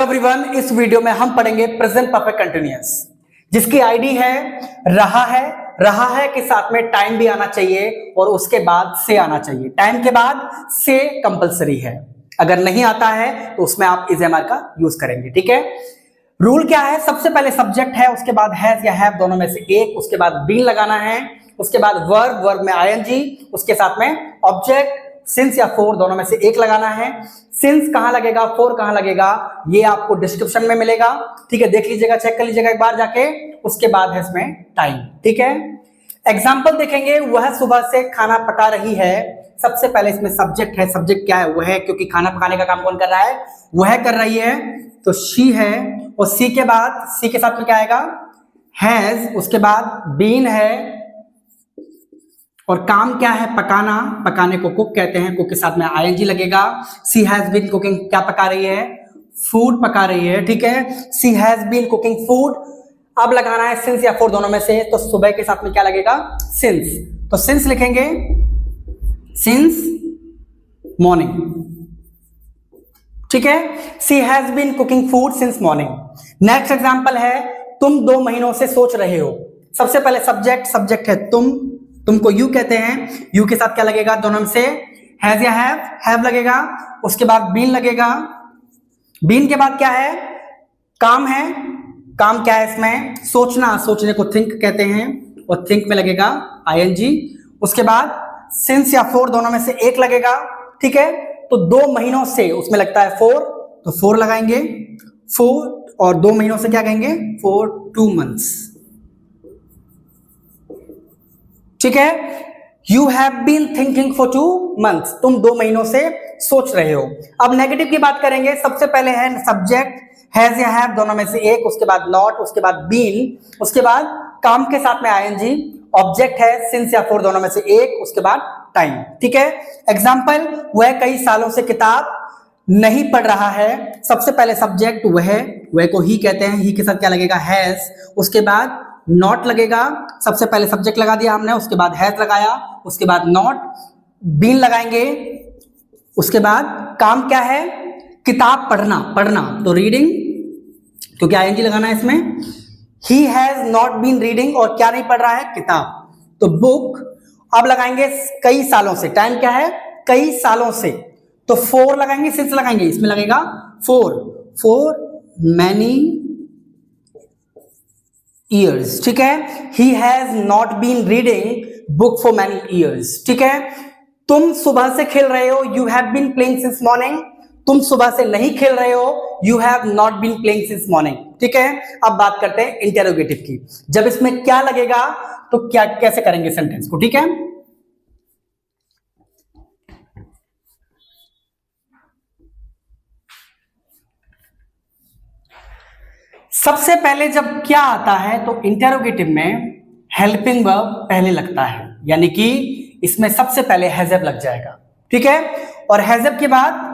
Everyone, इस video में हम पढ़ेंगे प्रेजेंट परफेक्ट कंटिन्यूअस, जिसकी आईडी है रहा है के साथ में टाइम भी आना चाहिए और उसके बाद से आना चाहिए। टाइम के बाद से कंपलसरी है, अगर नहीं आता है तो उसमें आप इज एम आर का यूज करेंगे। ठीक है, रूल क्या है? सबसे पहले सब्जेक्ट है, उसके बाद हैज या हैव दोनों में से एक, उसके बाद बीन लगाना है, उसके बाद वर्ब में आईएनजी, उसके साथ में ऑब्जेक्ट सिंस या फोर दोनों में से एक लगाना है। सिंस कहां लगेगा, फोर कहां लगेगा, ये आपको डिस्क्रिप्शन में मिलेगा। ठीक है, देख लीजिएगा, चेक कर लीजिएगा एक बार जाके। उसके बाद है इसमें टाइम। ठीक है, एग्जाम्पल देखेंगे। वह सुबह से खाना पका रही है। सबसे पहले इसमें सब्जेक्ट है। सब्जेक्ट क्या है? वह, क्योंकि खाना पकाने का काम कौन कर रहा है? वह कर रही है, तो शी है। और सी के बाद, सी के साथ में क्या आएगा? हैज। उसके बाद बीन है, और काम क्या है? पकाना। पकाने को कुक कहते हैं, कुक के साथ में आईएनजी लगेगा। सी हैज बीन कुकिंग, क्या पका रही है? फूड पका रही है। ठीक है, she has been cooking food. अब लगाना है सिंस या फोर दोनों में से, तो सुबह के साथ में क्या लगेगा? सिंस। तो सिंस लिखेंगे, सिंस मॉर्निंग। ठीक है, she has been cooking food since morning. Next example है, तुम 2 महीनों से सोच रहे हो। सबसे पहले सब्जेक्ट है तुमको यू कहते हैं। यू के साथ क्या लगेगा? दोनों में से हैज या हैव लगेगा। उसके बाद बीन लगेगा। बीन के बाद क्या है? काम है। काम क्या है इसमें? सोचना। सोचने को थिंक कहते हैं, और थिंक में लगेगा आईएनजी। उसके बाद सिंस या फोर दोनों में से एक लगेगा। ठीक है, तो 2 महीनों से उसमें लगता है फोर, तो फोर लगाएंगे। फोर और 2 महीनों से क्या कहेंगे? For 2 months। ठीक है, you have been thinking for 2 months। तुम 2 महीनों से सोच रहे हो। अब नेगेटिव की बात करेंगे। सबसे पहले है सब्जेक्ट हैज या हैव दोनों में से एक, उसके बाद नॉट, उसके बाद बीन, उसके बाद काम के साथ में आईएनजी, ऑब्जेक्ट है सिंस या फोर दोनों में से एक, उसके बाद टाइम। ठीक है, एग्जांपल, वह कई सालों से किताब नहीं पढ़ रहा है। सबसे पहले सब्जेक्ट वह को ही कहते हैं। ही के साथ क्या लगेगा? हैज। उसके बाद नॉट लगेगा। सबसे पहले सब्जेक्ट लगा दिया हमने, उसके बाद हैज लगाया, उसके बाद नॉट, बीन लगाएंगे। उसके बाद काम क्या है? किताब पढ़ना, तो रीडिंग, क्योंकि आईएनजी लगाना है इसमें। He has not been reading, और क्या नहीं पढ़ रहा है? किताब, तो बुक। अब लगाएंगे कई सालों से। टाइम क्या है? कई सालों से, तो फोर लगाएंगे, सिंस लगाएंगे, इसमें लगेगा फॉर मैनी ईयर्स। ठीक है, he has not been reading book for many years. ठीक है, तुम सुबह से खेल रहे हो। You have been playing since morning. तुम सुबह से नहीं खेल रहे हो। You have not been playing since morning. ठीक है, अब बात करते हैं इंटेरोगेटिव की। जब इसमें क्या लगेगा तो क्या कैसे करेंगे सेंटेंस को। ठीक है, सबसे पहले जब क्या आता है तो इंटेरोगेटिव में हेल्पिंग वर्ब पहले लगता है, यानी कि इसमें सबसे पहले हैजअप लग जाएगा। ठीक है, और हैजअप के बाद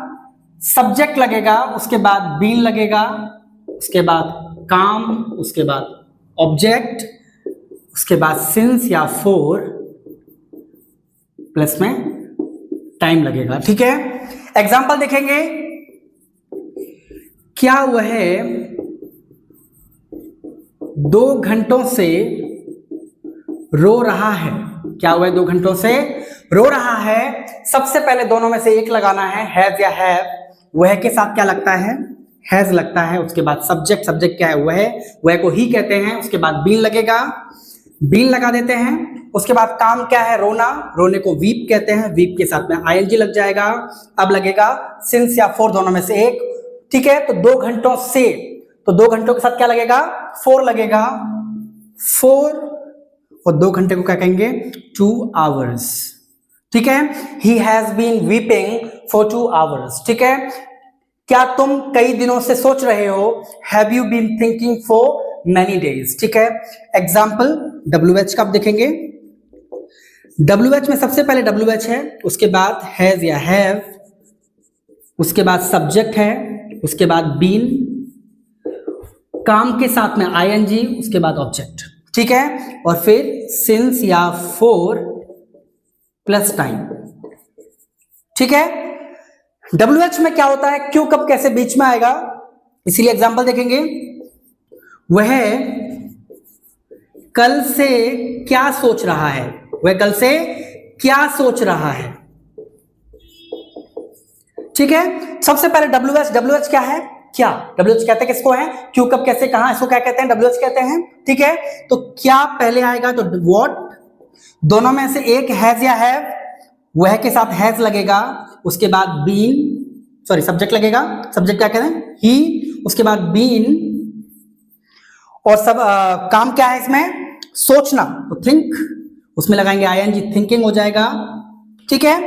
सब्जेक्ट लगेगा, उसके बाद बीन लगेगा, उसके बाद काम, उसके बाद ऑब्जेक्ट, उसके बाद सिंस या फोर, प्लस में टाइम लगेगा। ठीक है, एग्जांपल देखेंगे। क्या वह 2 घंटों से रो रहा है? क्या वह 2 घंटों से रो रहा है? सबसे पहले दोनों में से एक लगाना है, हैज या हैव। वह के साथ क्या लगता है? हैज लगता है। उसके बाद सब्जेक्ट क्या है? वह को ही कहते हैं। उसके बाद बीन लगेगा, बीन लगा देते हैं। उसके बाद काम क्या है? रोना, रोने को वीप कहते हैं। वीप के साथ में आईएनजी लग जाएगा। अब लगेगा सिंस या फोर दोनों में से एक। ठीक है, तो 2 घंटों से, तो 2 घंटों के साथ क्या लगेगा? फोर लगेगा, फोर, और 2 घंटे को क्या कहेंगे? 2 hours। ठीक है, he has been weeping for 2 hours। ठीक है, क्या तुम कई दिनों से सोच रहे हो? Have you been thinking for many days. ठीक है, एग्जाम्पल WH का आप देखेंगे। WH में सबसे पहले WH है, उसके बाद हैज या हैव, उसके बाद सब्जेक्ट है, उसके बाद बीन, काम के साथ में आईएनजी, उसके बाद ऑब्जेक्ट। ठीक है, और फिर सिंस या फोर प्लस टाइम। ठीक है, WH में क्या होता है, क्यों कब कैसे बीच में आएगा, इसीलिए एग्जांपल देखेंगे, वह कल से क्या सोच रहा है, वह कल से क्या सोच रहा है। ठीक है, सबसे पहले WH क्या है, क्या। WH कहते हैं किसको है, क्यों कब कैसे कहां, इसको क्या कहते हैं, WH कहते हैं। ठीक है, तो क्या पहले आएगा तो व्हाट, दोनों में से एक हैज या हैव, वह के साथ हैज लगेगा, उसके बाद बीन, सॉरी सब्जेक्ट लगेगा, सब्जेक्ट क्या कहते हैं, ही, उसके बाद बीन, और सब काम क्या है इसमें, सोचना, तो थिंक, उसमें लगाएंगे ING, थिंकिंग हो जाएगा। ठीक है,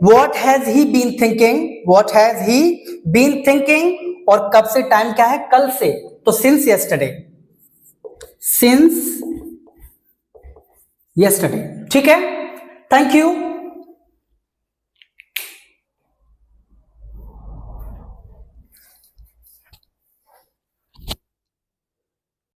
what has he been thinking, what has he been thinking, और कब से, टाइम क्या है, कल से, तो सिंस यस्टरडे, सिंस यस्टरडे। ठीक है, थैंक यू।